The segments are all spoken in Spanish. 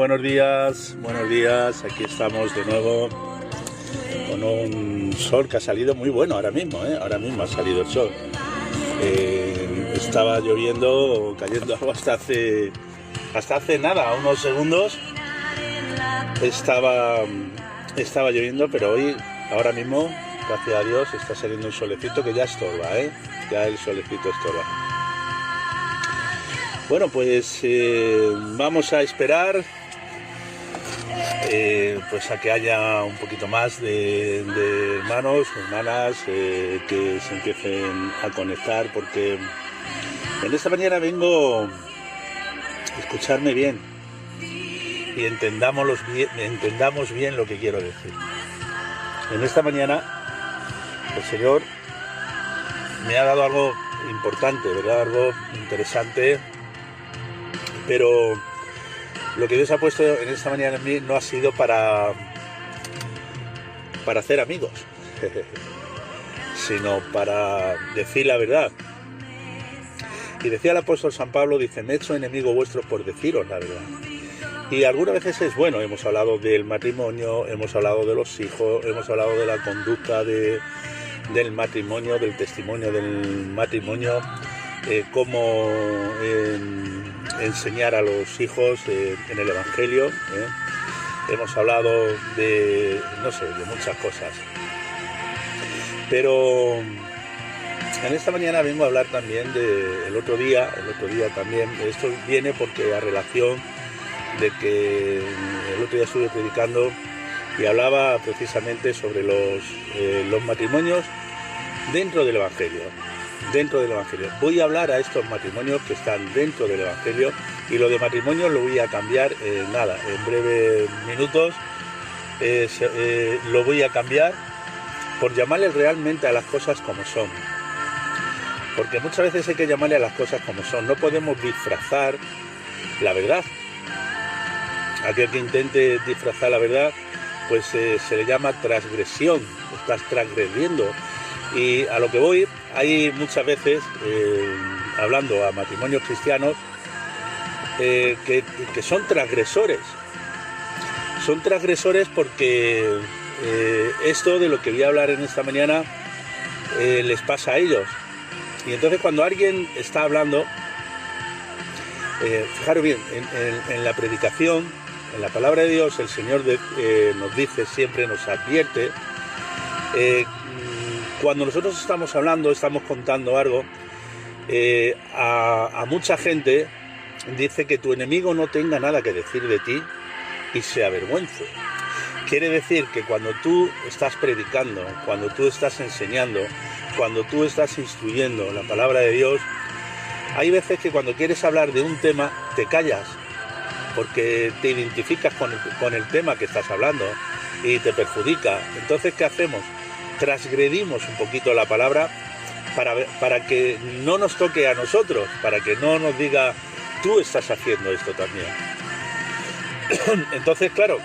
buenos días, aquí estamos de nuevo con un sol que ha salido muy bueno ahora mismo, ahora mismo ha salido el sol. Estaba lloviendo, cayendo algo hasta hace nada, unos segundos, estaba lloviendo, pero hoy, ahora mismo, gracias a Dios, está saliendo un solecito que ya estorba, ya el solecito estorba. Bueno, pues vamos a esperar pues a que haya un poquito más de hermanos, hermanas que se empiecen a conectar, porque en esta mañana vengo a escucharme bien y entendamos bien lo que quiero decir. En esta mañana el Señor me ha dado algo importante, ¿verdad? Algo interesante, pero lo que Dios ha puesto en esta mañana en mí no ha sido para hacer amigos, sino para decir la verdad. Y decía el apóstol San Pablo, dice, me he hecho enemigo vuestro por deciros la verdad. Y algunas veces es bueno, hemos hablado del matrimonio, hemos hablado de los hijos, hemos hablado de la conducta del matrimonio, del testimonio del matrimonio, cómo enseñar a los hijos en el Evangelio. Hemos hablado de muchas cosas. Pero en esta mañana vengo a hablar también del otro día también. Esto viene porque a relación de que el otro día estuve predicando y hablaba precisamente sobre los matrimonios dentro del Evangelio. Voy a hablar a estos matrimonios que están dentro del Evangelio, y lo de matrimonio lo voy a cambiar en breves minutos. Lo voy a cambiar por llamarle realmente a las cosas como son, porque muchas veces hay que llamarle a las cosas como son. No podemos disfrazar la verdad. Aquel que intente disfrazar la verdad, pues se le llama transgresión. Estás transgrediendo. Y a lo que voy, hay muchas veces, hablando a matrimonios cristianos, que son transgresores. Son transgresores porque esto de lo que voy a hablar en esta mañana les pasa a ellos. Y entonces cuando alguien está hablando, fijaros bien, en la predicación, en la palabra de Dios, el Señor nos dice siempre, nos advierte, cuando nosotros estamos hablando, estamos contando algo, a mucha gente dice que tu enemigo no tenga nada que decir de ti y se avergüence. Quiere decir que cuando tú estás predicando, cuando tú estás enseñando, cuando tú estás instruyendo la palabra de Dios, hay veces que cuando quieres hablar de un tema te callas, porque te identificas con el tema que estás hablando y te perjudica. Entonces, ¿qué hacemos? Transgredimos un poquito la palabra para que no nos toque a nosotros, para que no nos diga, tú estás haciendo esto también. Entonces, claro,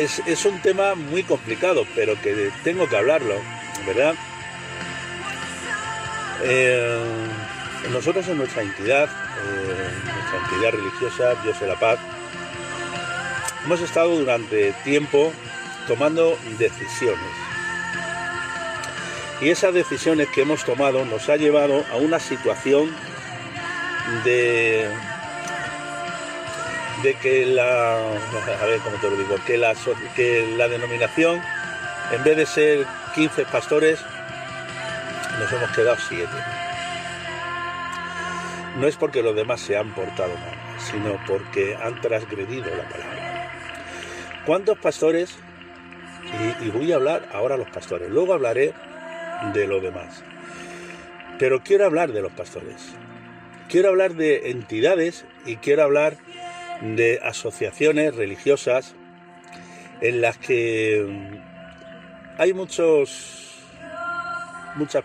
es un tema muy complicado, pero que tengo que hablarlo, ¿verdad? Nosotros en nuestra entidad religiosa, Dios de la Paz, hemos estado durante tiempo tomando decisiones. Y esas decisiones que hemos tomado nos ha llevado a una situación de que la denominación, en vez de ser 15 pastores, nos hemos quedado 7. No es porque los demás se han portado mal, sino porque han transgredido la palabra. ¿Cuántos pastores? Y voy a hablar ahora a los pastores, luego hablaré de lo demás. Pero quiero hablar de los pastores. Quiero hablar de entidades y quiero hablar de asociaciones religiosas en las que hay muchas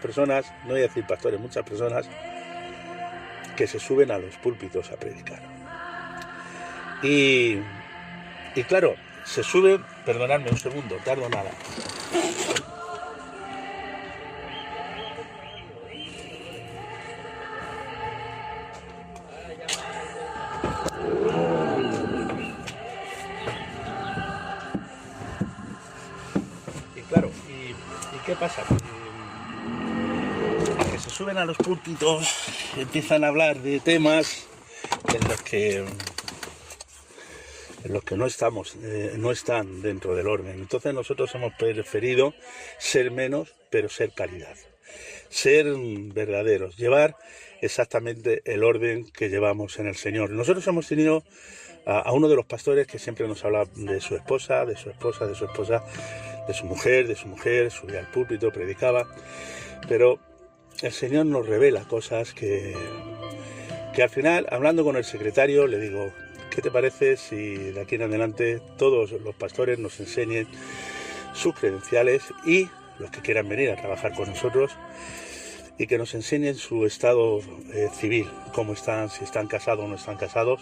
personas, no voy a decir pastores, muchas personas que se suben a los púlpitos a predicar. Y claro, se suben, perdonadme un segundo, tardo nada. Claro, ¿y qué pasa? Que se suben a los púlpitos, empiezan a hablar de temas en los que no están dentro del orden. Entonces nosotros hemos preferido ser menos, pero ser calidad. Ser verdaderos, llevar exactamente el orden que llevamos en el Señor. Nosotros hemos tenido a uno de los pastores que siempre nos habla de su esposa, de su mujer, subía al púlpito, predicaba, pero el Señor nos revela cosas que al final, hablando con el secretario, le digo, ¿qué te parece si de aquí en adelante todos los pastores nos enseñen sus credenciales y los que quieran venir a trabajar con nosotros y que nos enseñen su estado civil, cómo están, si están casados o no están casados,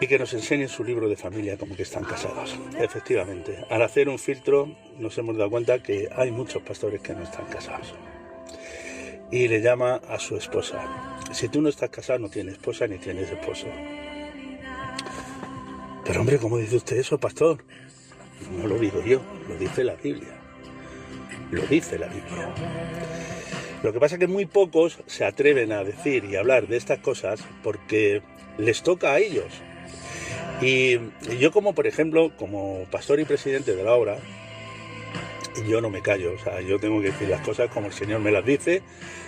y que nos enseñen su libro de familia como que están casados? Efectivamente, al hacer un filtro nos hemos dado cuenta que hay muchos pastores que no están casados. Y le llama a su esposa. Si tú no estás casado, no tienes esposa ni tienes esposo. Pero hombre, ¿cómo dice usted eso, pastor? No lo digo yo, lo dice la Biblia. Lo dice la Biblia. Lo que pasa es que muy pocos se atreven a decir y hablar de estas cosas porque les toca a ellos. Y yo como, por ejemplo, como pastor y presidente de la obra, yo no me callo, o sea, yo tengo que decir las cosas como el Señor me las dice,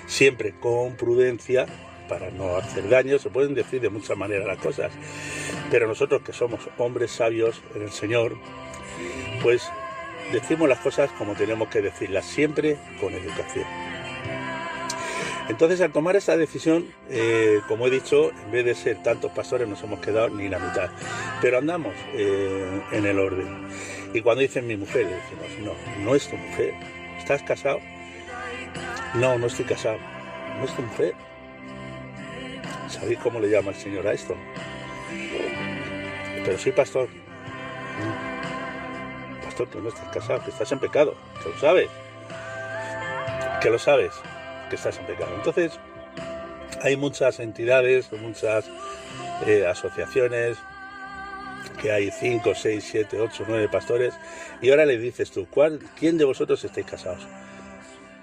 siempre con prudencia, para no hacer daño. Se pueden decir de muchas maneras las cosas, pero nosotros que somos hombres sabios en el Señor, pues decimos las cosas como tenemos que decirlas, siempre con educación. Entonces, al tomar esta decisión, como he dicho, en vez de ser tantos pastores, nos hemos quedado ni la mitad. Pero andamos en el orden. Y cuando dicen mi mujer, le decimos, no es tu mujer. ¿Estás casado? No estoy casado. ¿No es tu mujer? ¿Sabéis cómo le llama el Señor a esto? Pero soy pastor. No. Pastor, tú no estás casado, que estás en pecado. ¿Que lo sabes? ¿Que lo sabes? Que estás en pecado. Entonces, hay muchas entidades, muchas asociaciones, que hay 5, 6, 7, 8, 9 pastores, y ahora le dices tú, ¿quién de vosotros estáis casados?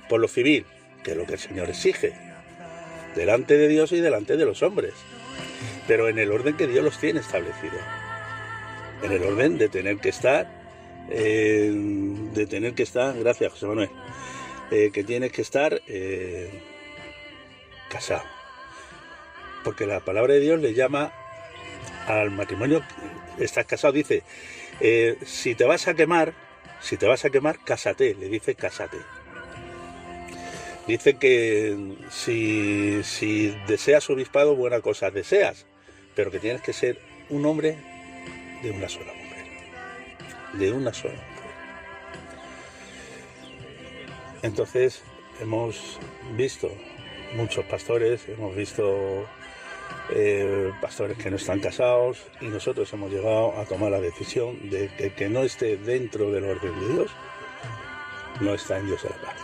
Por lo civil, que es lo que el Señor exige, delante de Dios y delante de los hombres, pero en el orden que Dios los tiene establecido, en el orden de tener que estar, gracias José Manuel, que tienes que estar casado, porque la palabra de Dios le llama al matrimonio. Estás casado, dice, si te vas a quemar, cásate, le dice cásate. Dice que si deseas obispado, buena cosa deseas, pero que tienes que ser un hombre de una sola mujer, de una sola mujer. Entonces hemos visto muchos pastores, hemos visto pastores que no están casados, y nosotros hemos llegado a tomar la decisión de que no esté dentro del orden de Dios, no está en Dios de la paz.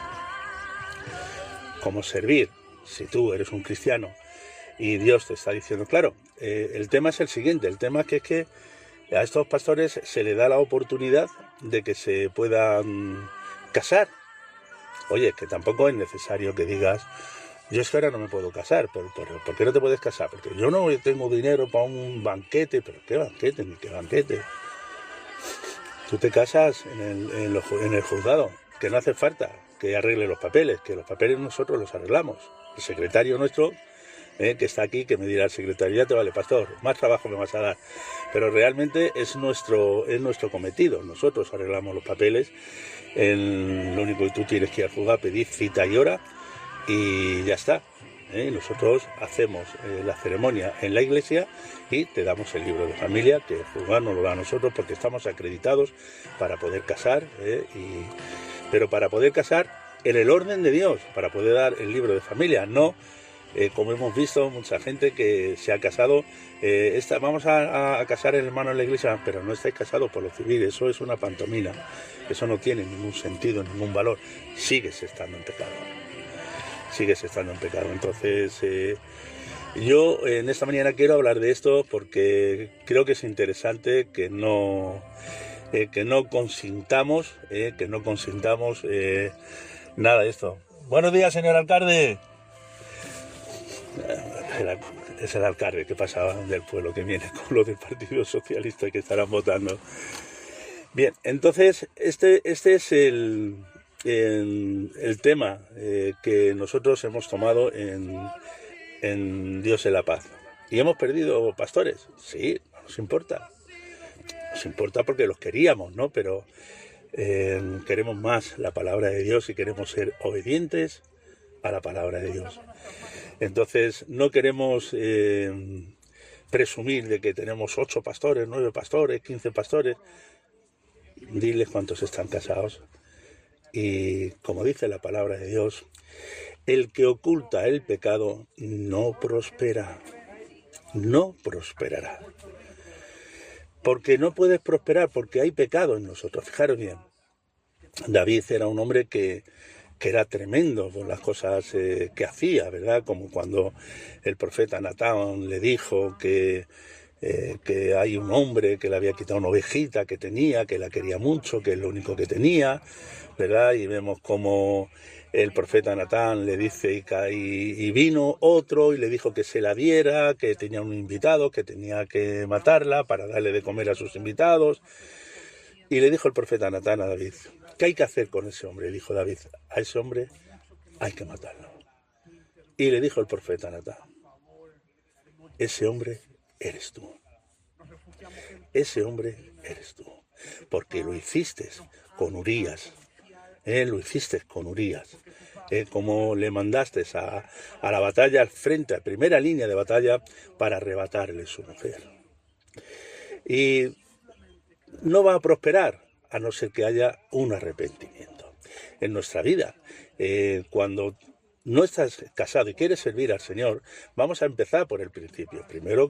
Como servir, si tú eres un cristiano y Dios te está diciendo, claro, el tema es el siguiente, el tema es que a estos pastores se les da la oportunidad de que se puedan casar. Oye, que tampoco es necesario que digas, yo es que ahora no me puedo casar, pero ¿por qué no te puedes casar? Porque yo no tengo dinero para un banquete. ¿Pero qué banquete? Ni qué banquete. Tú te casas en el juzgado, que no hace falta que arregle los papeles, que los papeles nosotros los arreglamos. El secretario nuestro, que está aquí, que me dirá el secretario, ya te vale, pastor, más trabajo me vas a dar. Pero realmente es nuestro cometido. Nosotros arreglamos los papeles. Lo único que tú tienes que ir al juzgado, pedir cita y hora, y ya está. Nosotros hacemos la ceremonia en la iglesia y te damos el libro de familia, que el juzgado nos lo da a nosotros porque estamos acreditados para poder casar, pero para poder casar en el orden de Dios, para poder dar el libro de familia, no como hemos visto mucha gente que se ha casado, vamos a casar el hermano en la iglesia, pero no estáis casados por lo civil. Eso es una pantomima, eso no tiene ningún sentido, ningún valor. Sigues estando en pecado. Entonces, yo en esta mañana quiero hablar de esto porque creo que es interesante que no que no consintamos nada de esto. Buenos días, señor alcalde. Es el alcalde que pasaba del pueblo, que viene con los del Partido Socialista que estarán votando. Bien, entonces este es el tema que nosotros hemos tomado en Dios en la Paz. ¿Y hemos perdido pastores? Sí, no nos importa. Nos importa porque los queríamos, ¿no? Pero queremos más la palabra de Dios y queremos ser obedientes a la palabra de Dios. Entonces no queremos presumir de que tenemos 8 pastores, 9 pastores, 15 pastores. Diles cuántos están casados. Y como dice la palabra de Dios, el que oculta el pecado no prospera, no prosperará. Porque no puedes prosperar, porque hay pecado en nosotros. Fijaros bien, David era un hombre que era tremendo por las cosas que hacía, ¿verdad? Como cuando el profeta Natán le dijo que hay un hombre que le había quitado una ovejita que tenía, que la quería mucho, que es lo único que tenía, ¿verdad? Y vemos como el profeta Natán le dice y vino otro y le dijo que se la diera, que tenía un invitado, que tenía que matarla para darle de comer a sus invitados. Y le dijo el profeta Natán a David: ¿qué hay que hacer con ese hombre? Y dijo David: a ese hombre hay que matarlo. Y le dijo el profeta Natán: ese hombre eres tú. Ese hombre eres tú. Porque lo hiciste con Urías. Lo hiciste con Urías. Como le mandaste a la batalla, al frente, a primera línea de batalla, para arrebatarle su mujer. Y no va a prosperar a no ser que haya un arrepentimiento. En nuestra vida, cuando no estás casado y quieres servir al Señor, vamos a empezar por el principio. Primero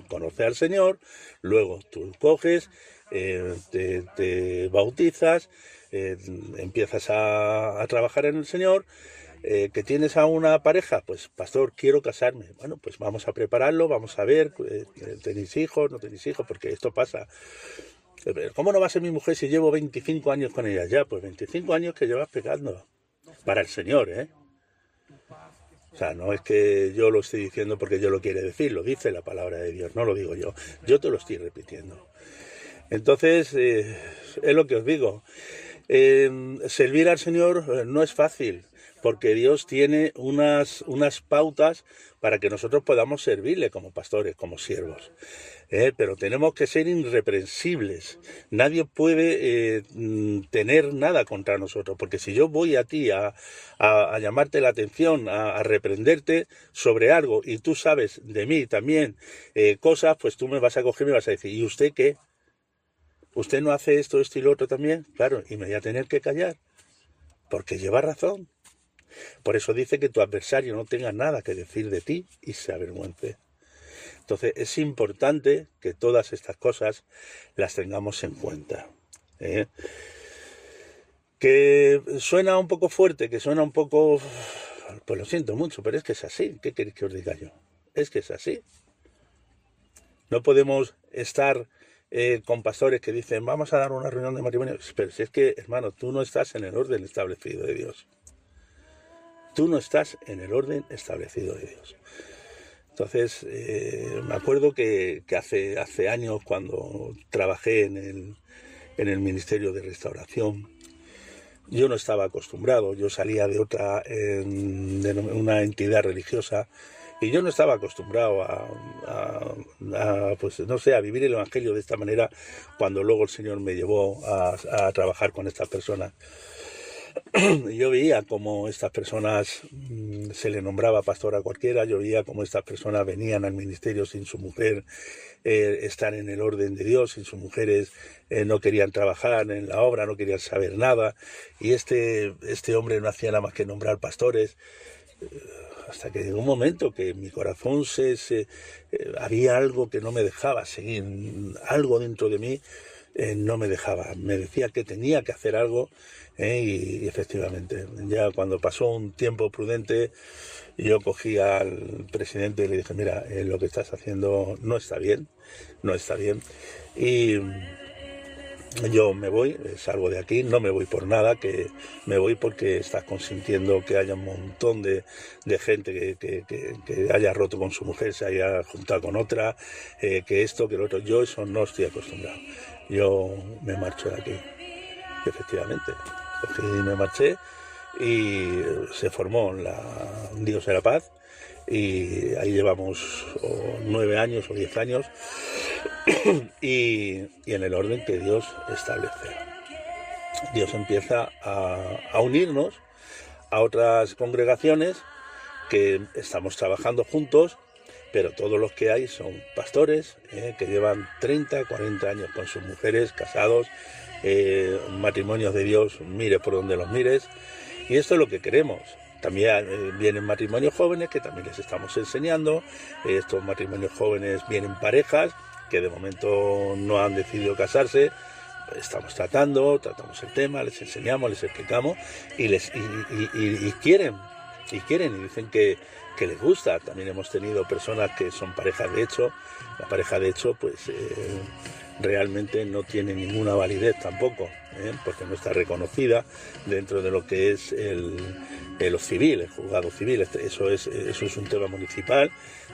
conoce al Señor, luego tú coges, te bautizas, empiezas a trabajar en el Señor. Que tienes a una pareja, pues pastor, quiero casarme. Bueno, pues vamos a prepararlo, vamos a ver, ¿tenéis hijos? ¿No tenéis hijos? Porque esto pasa. ¿Cómo no va a ser mi mujer si llevo 25 años con ella? Ya, pues 25 años que llevas pecando. Para el Señor, ¿eh? O sea, no es que yo lo estoy diciendo porque yo lo quiero decir, lo dice la palabra de Dios, no lo digo yo. Yo te lo estoy repitiendo. Entonces, es lo que os digo. Servir al Señor no es fácil, porque Dios tiene unas pautas para que nosotros podamos servirle como pastores, como siervos. Pero tenemos que ser irreprensibles. Nadie puede tener nada contra nosotros, porque si yo voy a ti a llamarte la atención, a reprenderte sobre algo, y tú sabes de mí también cosas, pues tú me vas a coger y me vas a decir: ¿y usted qué? ¿Usted no hace esto y lo otro también? Claro, y me voy a tener que callar, porque lleva razón. Por eso dice que tu adversario no tenga nada que decir de ti y se avergüence. Entonces es importante que todas estas cosas las tengamos en cuenta. Que suena un poco fuerte, que suena un poco... Pues lo siento mucho, pero es que es así. ¿Qué queréis que os diga yo? Es que es así. No podemos estar con pastores que dicen: vamos a dar una reunión de matrimonio. Pero si es que, hermano, tú no estás en el orden establecido de Dios. Tú no estás en el orden establecido de Dios. Entonces, me acuerdo que hace años, cuando trabajé en el Ministerio de Restauración, yo no estaba acostumbrado. Yo salía de de una entidad religiosa, y yo no estaba acostumbrado pues no sé, a vivir el Evangelio de esta manera, cuando luego el Señor me llevó a trabajar con estas personas. Yo veía cómo estas personas se le nombraba pastor a cualquiera. Yo veía cómo estas personas venían al ministerio sin su mujer estar en el orden de Dios, sin sus mujeres no querían trabajar en la obra, no querían saber nada. Y este hombre no hacía nada más que nombrar pastores. Hasta que llegó un momento que en mi corazón había algo que no me dejaba seguir, algo dentro de mí no me dejaba, me decía que tenía que hacer algo, y efectivamente, ya cuando pasó un tiempo prudente, yo cogí al presidente y le dije: mira, lo que estás haciendo no está bien, y yo me voy, salgo de aquí, no me voy por nada, que me voy porque estás consintiendo que haya un montón de gente que haya roto con su mujer, se haya juntado con otra, que esto, que lo otro. Yo eso no estoy acostumbrado. Yo me marcho de aquí, efectivamente. Cogí y me marché y se formó Dios de la Paz, y ahí llevamos 9 años o 10 años y en el orden que Dios establece. Dios empieza a unirnos a otras congregaciones que estamos trabajando juntos, pero todos los que hay son pastores que llevan 30, 40 años con sus mujeres, casados, matrimonios de Dios, mire por donde los mires, y esto es lo que queremos. También vienen matrimonios jóvenes que también les estamos enseñando. Estos matrimonios jóvenes vienen parejas que de momento no han decidido casarse. Estamos tratamos el tema, les enseñamos, les explicamos y quieren y dicen que les gusta. También hemos tenido personas que son parejas de hecho. La pareja de hecho pues realmente no tiene ninguna validez tampoco, porque no está reconocida dentro de lo que es lo civil, el juzgado civil. Eso es un tema municipal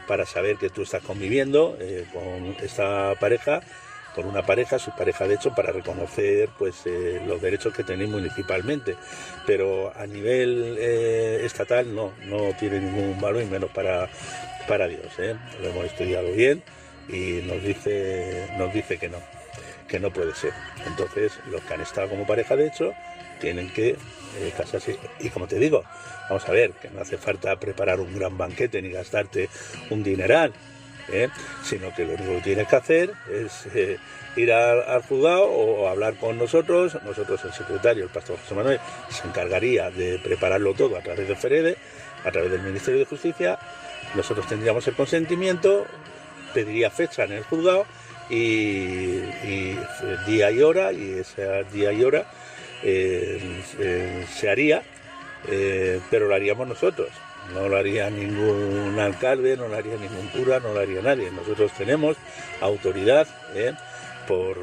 para saber que tú estás conviviendo con esta pareja, con una pareja, su pareja de hecho, para reconocer pues los derechos que tenéis municipalmente, pero a nivel estatal no tiene ningún valor, y menos para Dios. Lo hemos estudiado bien y nos dice que no puede ser. Entonces los que han estado como pareja de hecho tienen que casarse. Y como te digo, vamos a ver, que no hace falta preparar un gran banquete ni gastarte un dineral, sino que lo único que tienes que hacer es ir al juzgado o hablar con nosotros. El secretario, el pastor José Manuel, se encargaría de prepararlo todo a través del FEREDE, a través del Ministerio de Justicia. Nosotros tendríamos el consentimiento, pediría fecha en el juzgado y día y hora, y ese día y hora se haría, pero lo haríamos nosotros. No lo haría ningún alcalde, no lo haría ningún cura, no lo haría nadie. Nosotros tenemos autoridad por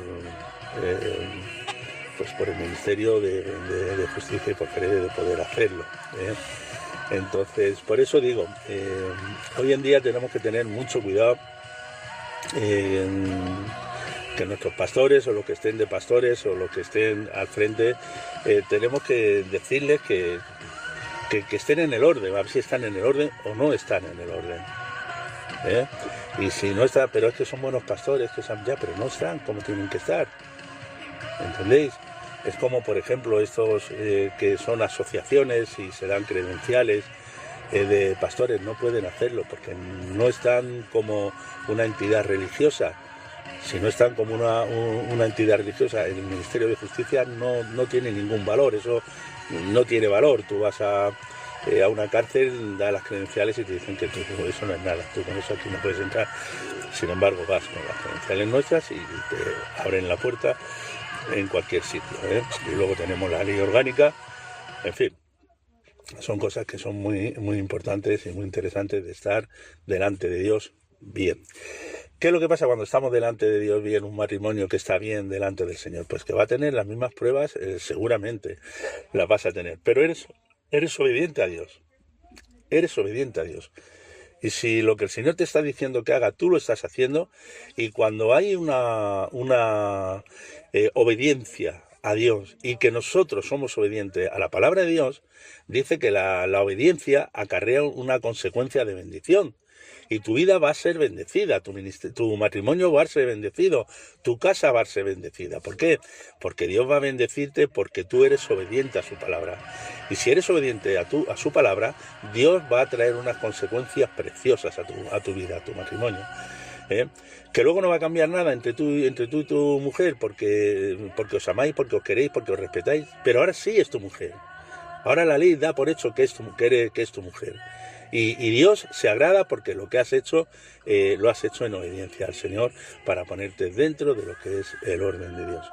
el Ministerio de Justicia y por FEREDE de poder hacerlo. Entonces, por eso digo, hoy en día tenemos que tener mucho cuidado que nuestros pastores o los que estén de pastores o los que estén al frente, tenemos que decirles que estén en el orden, a ver si están en el orden o no están en el orden. Y si no está, pero es que son buenos pastores, pero no están como tienen que estar. ¿Entendéis? Es como, por ejemplo, estos que son asociaciones y se dan credenciales de pastores, no pueden hacerlo porque no están como una entidad religiosa. Si no están como una entidad religiosa, el Ministerio de Justicia no tiene ningún valor. Eso no tiene valor. Tú vas a una cárcel, das las credenciales y te dicen que eso no es nada. Tú con eso aquí no puedes entrar. Sin embargo, vas con las credenciales nuestras y te abren la puerta en cualquier sitio. Y luego tenemos la ley orgánica. En fin, son cosas que son muy, muy importantes y muy interesantes de estar delante de Dios bien. ¿Qué es lo que pasa cuando estamos delante de Dios bien, un matrimonio que está bien delante del Señor? Pues que va a tener las mismas pruebas, seguramente las vas a tener, pero eres obediente a Dios. Eres obediente a Dios. Y si lo que el Señor te está diciendo que haga, tú lo estás haciendo, y cuando hay una obediencia a Dios y que nosotros somos obedientes a la palabra de Dios, dice que la obediencia acarrea una consecuencia de bendición. Y tu vida va a ser bendecida, tu matrimonio va a ser bendecido, tu casa va a ser bendecida. ¿Por qué? Porque Dios va a bendecirte porque tú eres obediente a su palabra. Y si eres obediente a su palabra, Dios va a traer unas consecuencias preciosas a tu vida, a tu matrimonio. Que luego no va a cambiar nada entre tú y tu mujer porque os amáis, porque os queréis, porque os respetáis. Pero ahora sí es tu mujer. Ahora la ley da por hecho que es tu mujer. Y Dios se agrada porque lo que has hecho, lo has hecho en obediencia al Señor para ponerte dentro de lo que es el orden de Dios.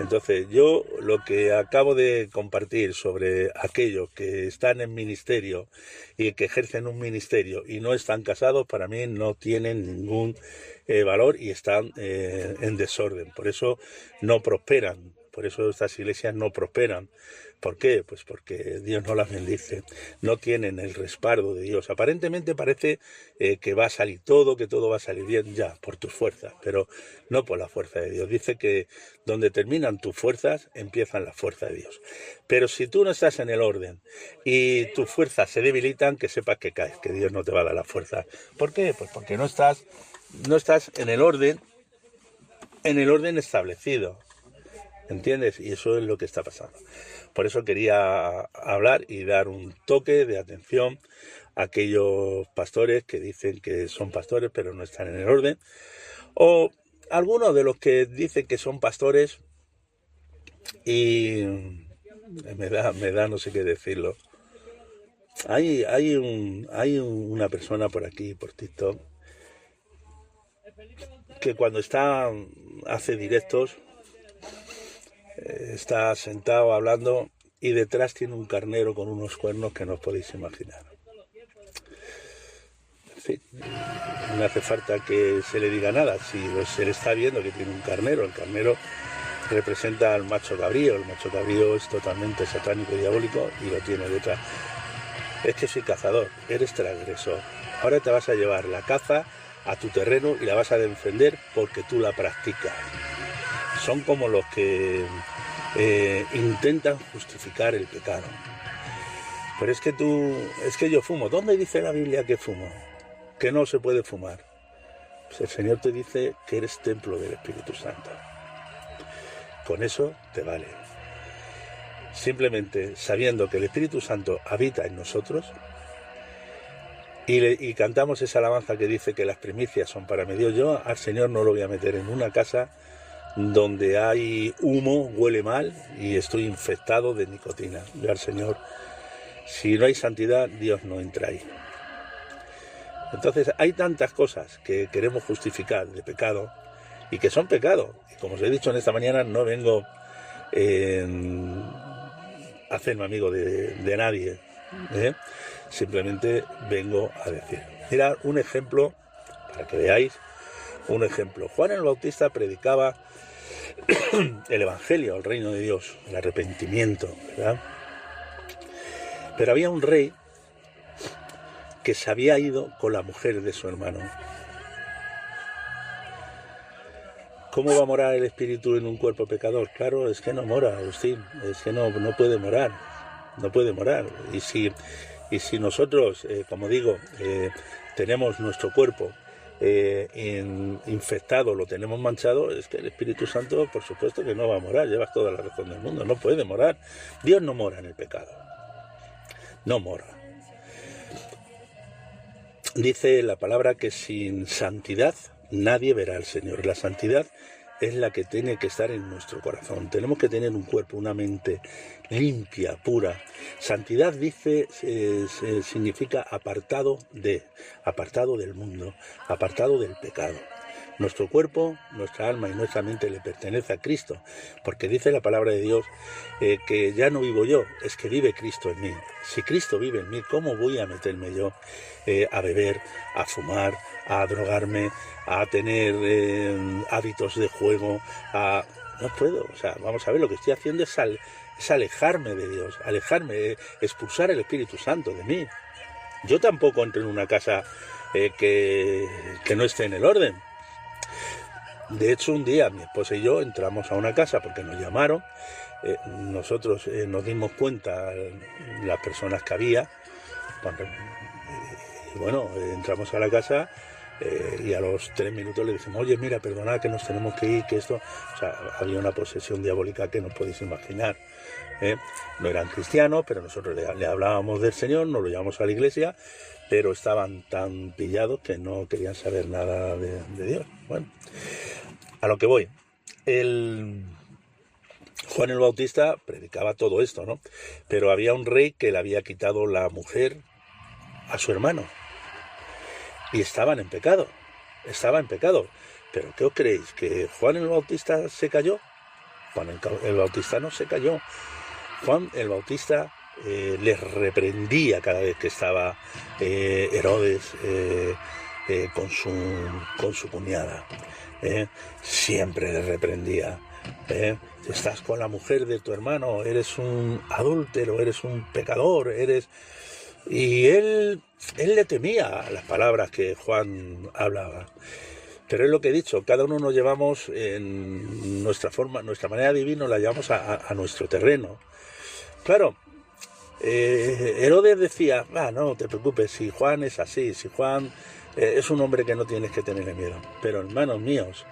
Entonces, yo lo que acabo de compartir sobre aquellos que están en ministerio y que ejercen un ministerio y no están casados, para mí no tienen ningún valor y están en desorden. Por eso no prosperan, por eso estas iglesias no prosperan. ¿Por qué? Pues porque Dios no las bendice, no tienen el respaldo de Dios. Aparentemente parece que va a salir todo, que todo va a salir bien ya, por tus fuerzas, pero no por la fuerza de Dios. Dice que donde terminan tus fuerzas, empiezan la fuerza de Dios. Pero si tú no estás en el orden y tus fuerzas se debilitan, que sepas que caes, que Dios no te va a dar la fuerza. ¿Por qué? Pues porque no estás en el orden establecido. ¿Entiendes? Y eso es lo que está pasando. Por eso quería hablar y dar un toque de atención a aquellos pastores que dicen que son pastores pero no están en el orden. O algunos de los que dicen que son pastores y me da no sé qué decirlo. Hay una persona por aquí, por TikTok, que cuando hace directos, está sentado hablando y detrás tiene un carnero con unos cuernos que no os podéis imaginar. En fin, no hace falta que se le diga nada. Si se le está viendo que tiene un carnero, el carnero representa al macho cabrío. El macho cabrío es totalmente satánico y diabólico y lo tiene detrás. Es que soy cazador, eres transgresor. Ahora te vas a llevar la caza a tu terreno y la vas a defender porque tú la practicas. Son como los que intentan justificar el pecado. Pero es que yo fumo. ¿Dónde dice la Biblia que fumo? Que no se puede fumar. Pues el Señor te dice que eres templo del Espíritu Santo. Con eso te vale. Simplemente sabiendo que el Espíritu Santo habita en nosotros y cantamos esa alabanza que dice que las primicias son para mi Dios. Yo al Señor no lo voy a meter en una casa donde hay humo, huele mal y estoy infectado de nicotina. Yo al Señor, si no hay santidad, Dios no entra ahí. Entonces hay tantas cosas que queremos justificar de pecado y que son pecado. Y como os he dicho en esta mañana, no vengo a hacerme amigo de nadie, ¿eh? Simplemente vengo a decir. Mirad un ejemplo, para que veáis un ejemplo. Juan el Bautista predicaba el Evangelio, el reino de Dios, el arrepentimiento, ¿verdad? Pero había un rey que se había ido con la mujer de su hermano. ¿Cómo va a morar el espíritu en un cuerpo pecador? Claro, es que no mora, Agustín, es que no puede morar, no puede morar. Y si nosotros, como digo, tenemos nuestro cuerpo infectado, lo tenemos manchado, es que el Espíritu Santo, por supuesto que no va a morar, llevas toda la razón del mundo, no puede morar. Dios no mora en el pecado, no mora. Dice la palabra que sin santidad nadie verá al Señor. La santidad es la que tiene que estar en nuestro corazón. Tenemos que tener un cuerpo, una mente limpia, pura. Santidad dice, significa apartado del mundo, apartado del pecado. Nuestro cuerpo, nuestra alma y nuestra mente le pertenece a Cristo, porque dice la palabra de Dios que ya no vivo yo, es que vive Cristo en mí. Si Cristo vive en mí, ¿cómo voy a meterme yo a beber, a fumar, a drogarme, a tener hábitos de juego? No puedo, o sea, vamos a ver, lo que estoy haciendo es alejarme de Dios, expulsar el Espíritu Santo de mí. Yo tampoco entro en una casa que no esté en el orden. De hecho, un día mi esposa y yo entramos a una casa porque nos llamaron. Nosotros nos dimos cuenta, las personas que había, y bueno, entramos a la casa y a los 3 minutos le dijimos, oye, mira, perdonad que nos tenemos que ir, que esto... O sea, había una posesión diabólica que no podéis imaginar. No eran cristianos, pero nosotros le hablábamos del Señor, nos lo llevamos a la iglesia, pero estaban tan pillados que no querían saber nada de Dios. Bueno, a lo que voy. Juan el Bautista predicaba todo esto, ¿no? Pero había un rey que le había quitado la mujer a su hermano. Y estaban en pecado. ¿Pero qué os creéis? ¿Que Juan el Bautista se cayó? Juan el Bautista no se cayó. Juan el Bautista les reprendía cada vez que estaba Herodes con su cuñada. Siempre les reprendía. Estás con la mujer de tu hermano, eres un adúltero, eres un pecador, Y él le temía las palabras que Juan hablaba. Pero es lo que he dicho, cada uno nos llevamos en nuestra manera divina, la llevamos a nuestro terreno. Claro, Herodes decía, no te preocupes, si Juan es así, si Juan es un hombre que no tienes que tenerle miedo. Pero hermanos míos,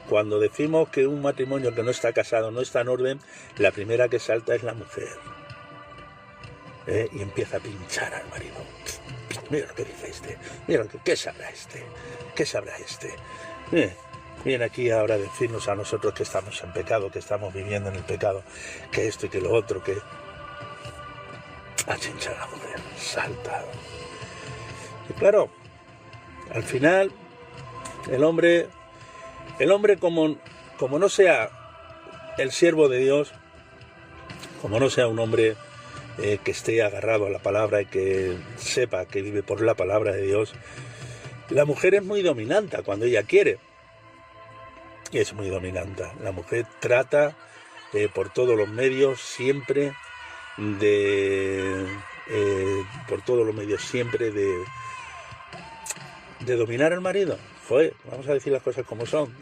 cuando decimos que un matrimonio que no está casado no está en orden, la primera que salta es la mujer. Y empieza a pinchar al marido. Mira lo que dice este, mira ¿qué sabrá este? ¿Qué sabrá este? Viene aquí ahora a decirnos a nosotros que estamos en pecado, que estamos viviendo en el pecado, que esto y que lo otro, que... A chinchar a la mujer, salta. Y claro, al final, el hombre como no sea el siervo de Dios, como no sea un hombre que esté agarrado a la palabra y que sepa que vive por la palabra de Dios, la mujer es muy dominante cuando ella quiere. Es muy dominante. La mujer trata por todos los medios siempre de dominar al marido. Joder, vamos a decir las cosas como son.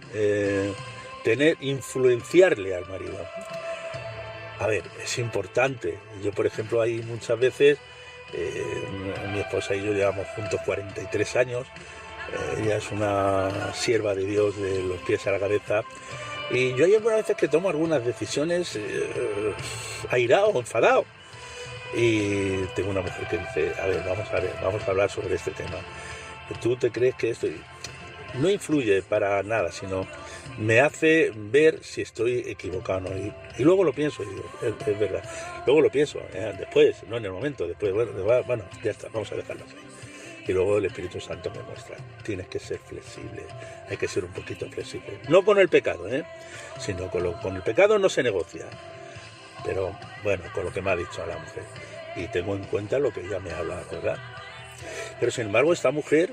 Influenciarle al marido. A ver, es importante. Yo, por ejemplo, hay muchas veces, mi esposa y yo llevamos juntos 43 años, ella es una sierva de Dios de los pies a la cabeza, y yo hay algunas veces que tomo algunas decisiones airado o enfadado. Y tengo una mujer que dice, vamos a hablar sobre este tema. ¿Tú te crees que esto no influye para nada, sino me hace ver si estoy equivocado o no? Y luego lo pienso, y digo, es verdad. Luego lo pienso, después, no en el momento, después, bueno, ya está, vamos a dejarlo así. Y luego el Espíritu Santo me muestra, tienes que ser flexible, hay que ser un poquito flexible. No con el pecado, sino con el pecado no se negocia. Pero bueno, con lo que me ha dicho a la mujer. Y tengo en cuenta lo que ella me habla, ¿verdad? Pero sin embargo, esta mujer,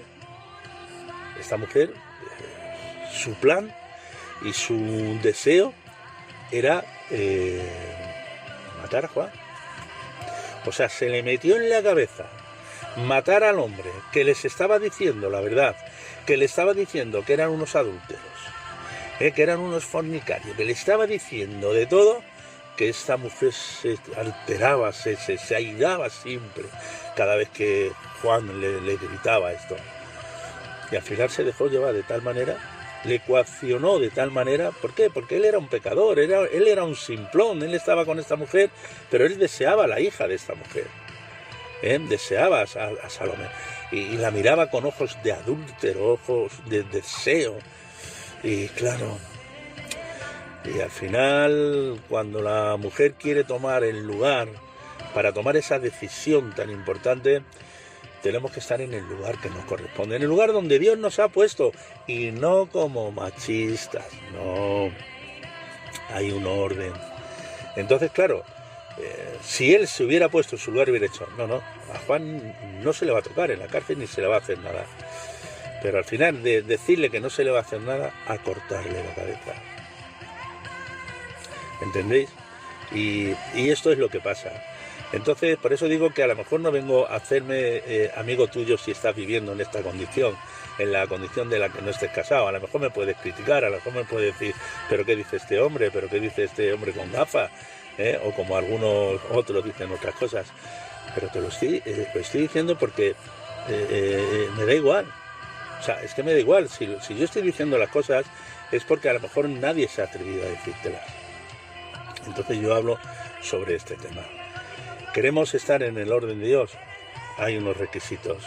su plan y su deseo era matar a Juan. O sea, se le metió en la cabeza matar al hombre que les estaba diciendo la verdad, que le estaba diciendo que eran unos adúlteros, que eran unos fornicarios, que le estaba diciendo de todo, que esta mujer se alteraba, se airaba siempre cada vez que Juan le gritaba esto. Y al final se dejó llevar de tal manera, le coaccionó de tal manera. ¿Por qué? Porque él era un pecador, él era un simplón, él estaba con esta mujer, pero él deseaba a la hija de esta mujer. Deseaba a Salomé. Y la miraba con ojos de adúltero, ojos de deseo. Y claro... Y al final, cuando la mujer quiere tomar el lugar, para tomar esa decisión tan importante, tenemos que estar en el lugar que nos corresponde, en el lugar donde Dios nos ha puesto, y no como machistas, no, hay un orden. Entonces, claro, si él se hubiera puesto en su lugar y hubiera hecho, no, a Juan no se le va a tocar en la cárcel ni se le va a hacer nada. Pero al final, de decirle que no se le va a hacer nada, a cortarle la cabeza. ¿Entendéis? Y esto es lo que pasa. Entonces, por eso digo que a lo mejor no vengo a hacerme amigo tuyo si estás viviendo en esta condición, en la condición de la que no estés casado. A lo mejor me puedes criticar, a lo mejor me puedes decir, pero ¿qué dice este hombre? ¿Pero qué dice este hombre con gafas? O como algunos otros dicen otras cosas. Pero te lo estoy diciendo porque me da igual. O sea, es que me da igual. Si yo estoy diciendo las cosas es porque a lo mejor nadie se ha atrevido a decírtelas. Entonces yo hablo sobre este tema. ¿Queremos estar en el orden de Dios? Hay unos requisitos,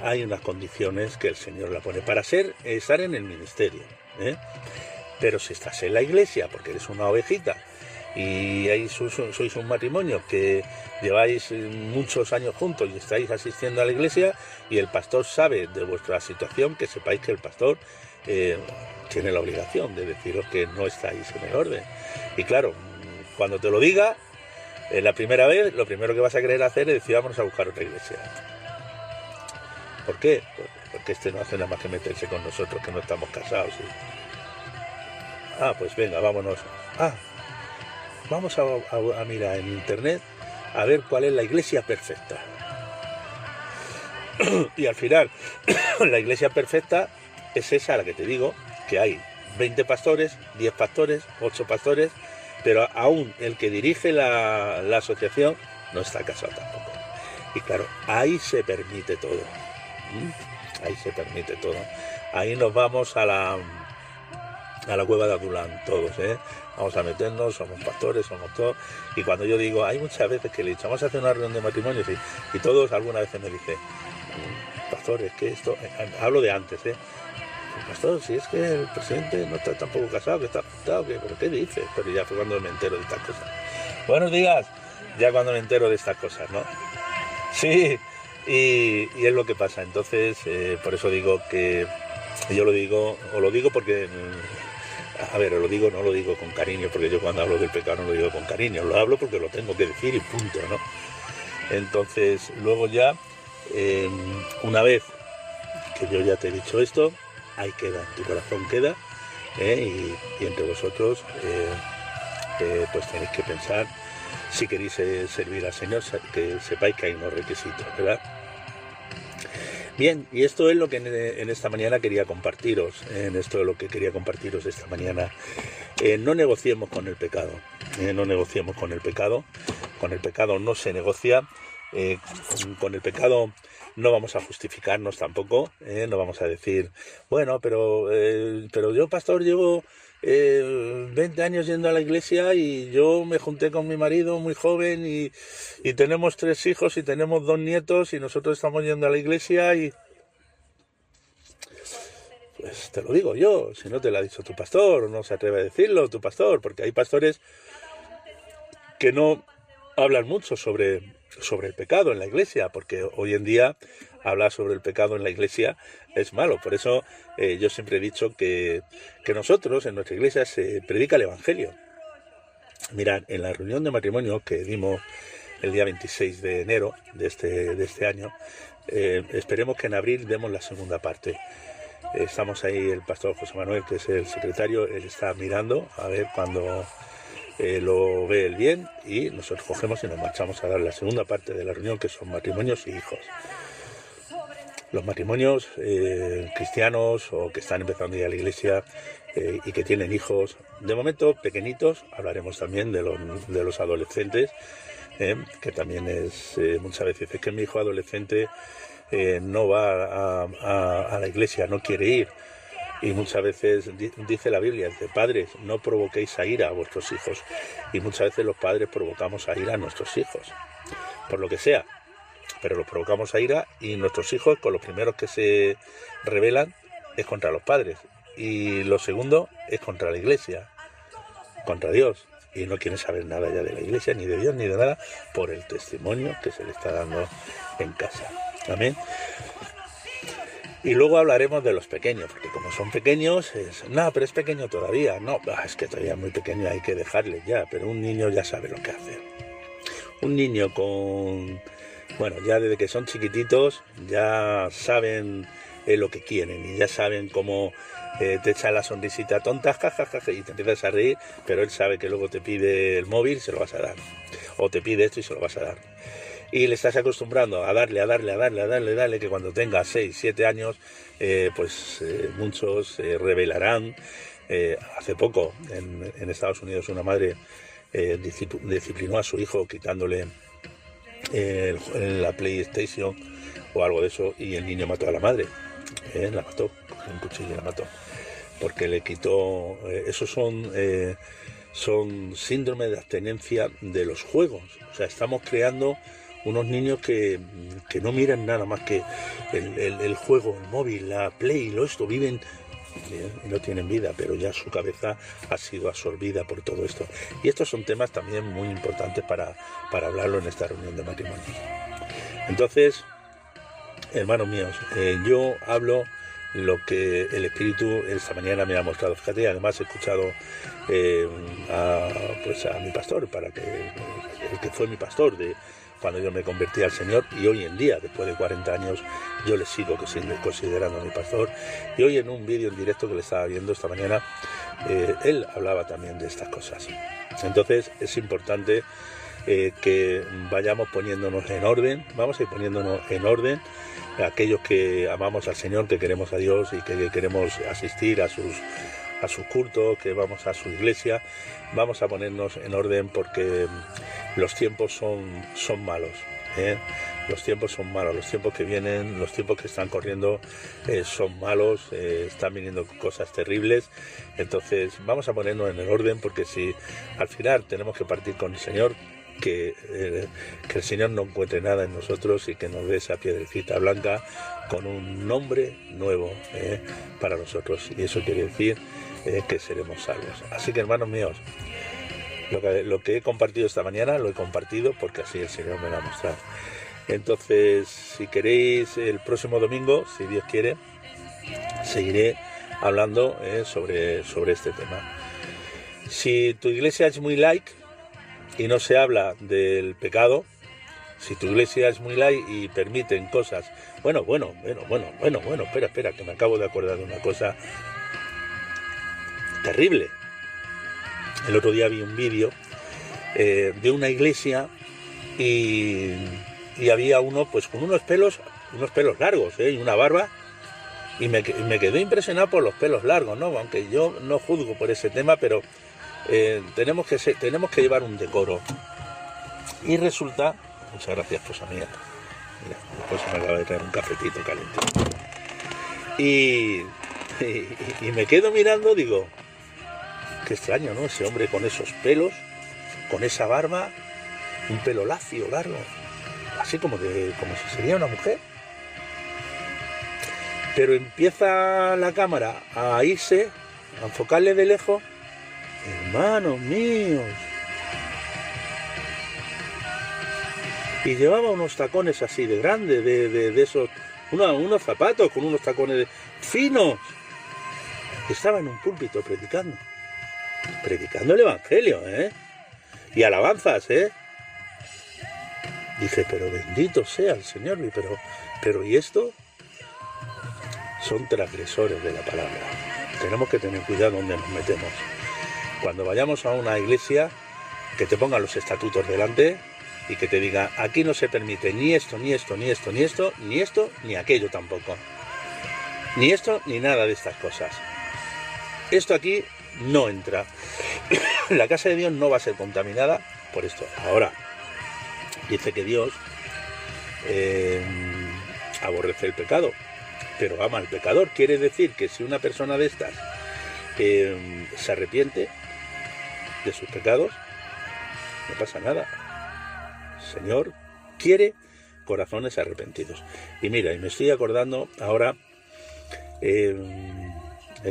hay unas condiciones que el Señor la pone para estar en el ministerio. Pero si estás en la iglesia, porque eres una ovejita, y ahí sois un matrimonio que lleváis muchos años juntos y estáis asistiendo a la iglesia, y el pastor sabe de vuestra situación, que sepáis que el pastor tiene la obligación de deciros que no estáis en el orden. Y claro, cuando te lo diga, la primera vez, lo primero que vas a querer hacer es decir, vámonos a buscar otra iglesia. ¿Por qué? Porque este no hace nada más que meterse con nosotros, que no estamos casados. ¿Sí? Pues venga, vámonos. Vamos a mirar en internet a ver cuál es la iglesia perfecta. Y al final, la iglesia perfecta es esa a la que te digo, que hay 20 pastores, 10 pastores, 8 pastores, pero aún el que dirige la asociación no está casado tampoco. Y claro, ahí se permite todo. Ahí se permite todo. Ahí nos vamos a la cueva de Adulán todos, vamos a meternos, somos pastores, somos todos. Y cuando yo digo, hay muchas veces que le he dicho, vamos a hacer una reunión de matrimonios, y todos alguna vez me dicen, pastor, es que esto, hablo de antes, pastor, si es que el presidente no está tampoco casado, que está apuntado, ¿pero qué dices? Pero ya fue cuando me entero de estas cosas. Buenos días, ya cuando me entero de estas cosas, ¿no? Sí, y es lo que pasa. Entonces, por eso digo que yo lo digo porque, a ver, no lo digo con cariño, porque yo cuando hablo del pecado no lo digo con cariño, lo hablo porque lo tengo que decir y punto, ¿no? Entonces, luego ya, una vez que yo ya te he dicho esto, ahí queda, en tu corazón queda, y entre vosotros, pues tenéis que pensar, si queréis servir al Señor, que sepáis que hay unos requisitos, ¿verdad? Bien, y esto es lo que en esta mañana quería compartiros, esta mañana. No negociemos con el pecado, no negociemos con el pecado no se negocia, con el pecado no vamos a justificarnos tampoco, no vamos a decir, bueno, pero yo, pastor, llevo 20 años yendo a la iglesia y yo me junté con mi marido muy joven y tenemos 3 hijos y tenemos 2 nietos y nosotros estamos yendo a la iglesia y... Pues te lo digo yo, si no te lo ha dicho tu pastor, o no se atreve a decirlo tu pastor, porque hay pastores que no hablan mucho sobre el pecado en la iglesia, porque hoy en día hablar sobre el pecado en la iglesia es malo. Por eso yo siempre he dicho que nosotros en nuestra iglesia se predica el evangelio. Mirad, en la reunión de matrimonio que dimos el día 26 de enero de este año, esperemos que en abril demos la segunda parte. Estamos ahí, el pastor José Manuel, que es el secretario, él está mirando a ver cuando lo ve él bien, y nosotros cogemos y nos marchamos a dar la segunda parte de la reunión, que son matrimonios y hijos. Los matrimonios cristianos o que están empezando ya a la iglesia y que tienen hijos, de momento pequeñitos, hablaremos también de los adolescentes, que también es muchas veces es que mi hijo adolescente no va a la iglesia, no quiere ir. Y muchas veces dice la Biblia, dice, padres, no provoquéis a ira a vuestros hijos. Y muchas veces los padres provocamos a ira a nuestros hijos, por lo que sea. Pero los provocamos a ira y nuestros hijos, con los primeros que se rebelan, es contra los padres. Y lo segundo es contra la iglesia, contra Dios. Y no quieren saber nada ya de la iglesia, ni de Dios, ni de nada, por el testimonio que se le está dando en casa. Amén. Y luego hablaremos de los pequeños, porque como son pequeños, pero es pequeño todavía. No, es que todavía es muy pequeño, hay que dejarle ya, pero un niño ya sabe lo que hace. Un niño ya desde que son chiquititos, ya saben lo que quieren y ya saben cómo te echa la sonrisita tonta, jajaja, y te empiezas a reír, pero él sabe que luego te pide el móvil y se lo vas a dar. O te pide esto y se lo vas a dar. Y le estás acostumbrando a darle, que cuando tenga 6, 7 años, muchos se rebelarán. Hace poco, en Estados Unidos, una madre disciplinó a su hijo quitándole la PlayStation o algo de eso, y el niño mató a la madre. La mató, cogió un cuchillo y la mató. Porque le quitó... esos son síndrome de abstenencia de los juegos. O sea, estamos creando unos niños que no miran nada más que el juego, el móvil, la Play, esto, viven y no tienen vida, pero ya su cabeza ha sido absorbida por todo esto. Y estos son temas también muy importantes para hablarlo en esta reunión de matrimonio. Entonces, hermanos míos, yo hablo lo que el Espíritu esta mañana me ha mostrado. Fíjate, además he escuchado a mi pastor, el que fue mi pastor de cuando yo me convertí al Señor, y hoy en día, después de 40 años, yo le sigo considerando a mi pastor. Y hoy en un vídeo en directo que le estaba viendo esta mañana, él hablaba también de estas cosas. Entonces es importante que vayamos poniéndonos en orden, vamos a ir poniéndonos en orden, aquellos que amamos al Señor, que queremos a Dios y que queremos asistir a sus cultos, que vamos a su iglesia, vamos a ponernos en orden porque los tiempos son malos, ¿eh? Los tiempos son malos, los tiempos que vienen, los tiempos que están corriendo son malos, están viniendo cosas terribles. Entonces vamos a ponernos en el orden, porque si al final tenemos que partir con el Señor, que el Señor no encuentre nada en nosotros y que nos dé esa piedrecita blanca con un nombre nuevo para nosotros, y eso quiere decir que seremos salvos. Así que, hermanos míos, lo que he compartido esta mañana lo he compartido porque así el Señor me lo ha mostrado. Entonces, si queréis, el próximo domingo, si Dios quiere, seguiré hablando sobre este tema. Si tu iglesia es muy light y no se habla del pecado, si tu iglesia es muy light y permiten cosas, bueno, espera, que me acabo de acordar de una cosa terrible. El otro día vi un vídeo de una iglesia y había uno pues con unos pelos largos, y una barba, y me quedé impresionado por los pelos largos, ¿no? Aunque yo no juzgo por ese tema, pero tenemos que llevar un decoro. Y resulta, muchas gracias, esposa mía, mira, después me acaba de traer un cafetito calentito, y me quedo mirando, digo, qué extraño, ¿no? Ese hombre con esos pelos, con esa barba, un pelo lacio, largo, así como si sería una mujer. Pero empieza la cámara a irse, a enfocarle de lejos. Hermanos míos. Y llevaba unos tacones así de grandes, de esos, unos zapatos con unos tacones finos. Estaba en un púlpito predicando el evangelio, y alabanzas, Dice, pero bendito sea el Señor, pero ¿y esto? Son transgresores de la palabra. Tenemos que tener cuidado donde nos metemos. Cuando vayamos a una iglesia, que te pongan los estatutos delante y que te diga, aquí no se permite ni esto, ni esto, ni esto, ni esto, ni esto, ni aquello tampoco. Ni esto, ni nada de estas cosas. Esto aquí no entra. La casa de Dios no va a ser contaminada por esto. Ahora, dice que Dios aborrece el pecado, pero ama al pecador. Quiere decir que si una persona de estas se arrepiente de sus pecados, no pasa nada. El Señor quiere corazones arrepentidos. Y mira, y me estoy acordando ahora,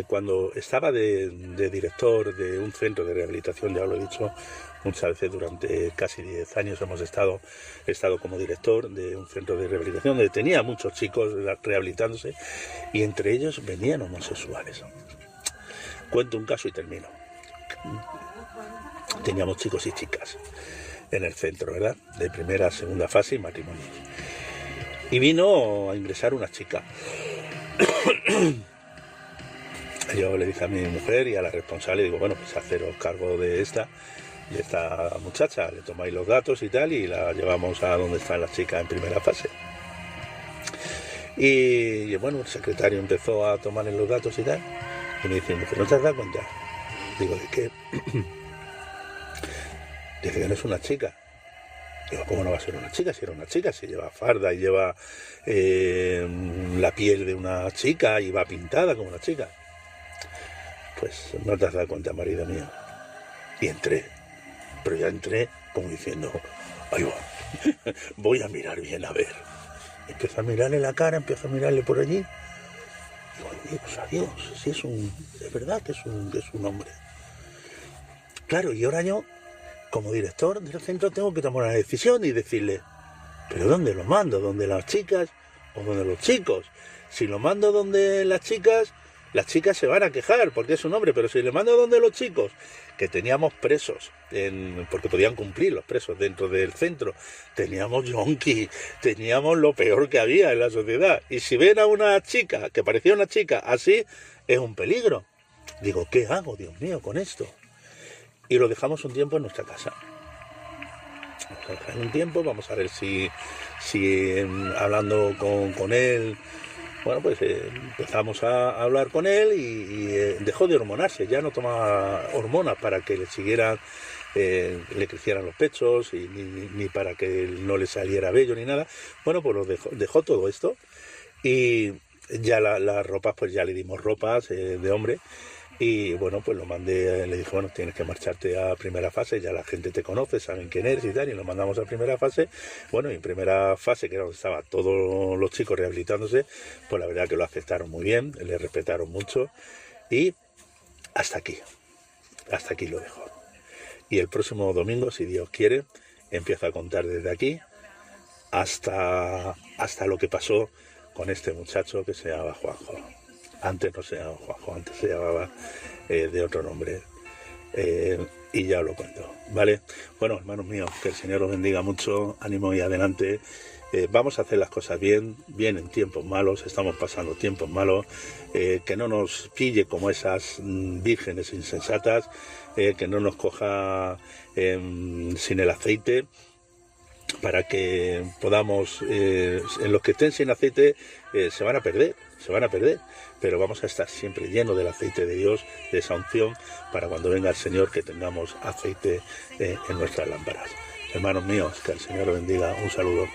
cuando estaba de director de un centro de rehabilitación, ya lo he dicho muchas veces, durante casi 10 años he estado como director de un centro de rehabilitación donde tenía muchos chicos rehabilitándose, y entre ellos venían homosexuales. Cuento un caso y termino. Teníamos chicos y chicas en el centro, ¿verdad? De primera, segunda fase y matrimonios. Y vino a ingresar una chica. Yo le dije a mi mujer y a la responsable, digo, bueno, pues haceros cargo de esta muchacha, le tomáis los datos y tal, y la llevamos a donde están las chicas en primera fase. Y bueno, el secretario empezó a tomarle los datos y tal, y me dice, ¿no te has dado cuenta? Digo, ¿de qué? Dice que no es una chica. Digo, ¿cómo no va a ser una chica? Si era una chica, si lleva farda y lleva la piel de una chica y va pintada como una chica. Pues no te has dado cuenta, marido mío. Y entré, pero ya entré como diciendo, ahí va, voy a mirar bien, a ver. Empiezo a mirarle la cara, empiezo a mirarle por allí. Digo, Dios, adiós, si es verdad que es un hombre. Claro, y ahora yo, como director del centro, tengo que tomar una decisión y decirle, ¿pero dónde lo mando? ¿Dónde las chicas o donde los chicos. Si lo mando donde las chicas se van a quejar porque es un hombre, pero si le mando donde los chicos, que teníamos presos, porque podían cumplir los presos dentro del centro, teníamos yonki, teníamos lo peor que había en la sociedad, y si ven a una chica, que parecía una chica, así, es un peligro. Digo, ¿qué hago, Dios mío, con esto? Y lo dejamos un tiempo en nuestra casa. Vamos a dejar un tiempo, vamos a ver si hablando con él, bueno, pues empezamos a hablar con él y dejó de hormonarse, ya no tomaba hormonas para que le siguieran, le crecieran los pechos y ni para que no le saliera vello ni nada. Bueno, pues lo dejó todo esto y ya las ropas, pues ya le dimos ropas de hombre. Y bueno, pues lo mandé, le dije, bueno, tienes que marcharte a primera fase, ya la gente te conoce, saben quién eres y tal, y lo mandamos a primera fase. Bueno, y en primera fase, que era donde estaban todos los chicos rehabilitándose, pues la verdad que lo aceptaron muy bien, le respetaron mucho, y hasta aquí lo dejo. Y el próximo domingo, si Dios quiere, empiezo a contar desde aquí hasta lo que pasó con este muchacho que se llamaba Juanjo. Antes no se llamaba Juanjo, antes se llamaba de otro nombre. Y ya os lo cuento, ¿vale? Bueno, hermanos míos, que el Señor os bendiga mucho, ánimo y adelante. Vamos a hacer las cosas bien en tiempos malos, estamos pasando tiempos malos, que no nos pille como esas vírgenes insensatas, que no nos coja sin el aceite, para que podamos, en los que estén sin aceite se van a perder, pero vamos a estar siempre llenos del aceite de Dios, de esa unción, para cuando venga el Señor que tengamos aceite en nuestras lámparas. Hermanos míos, que el Señor os bendiga, un saludo.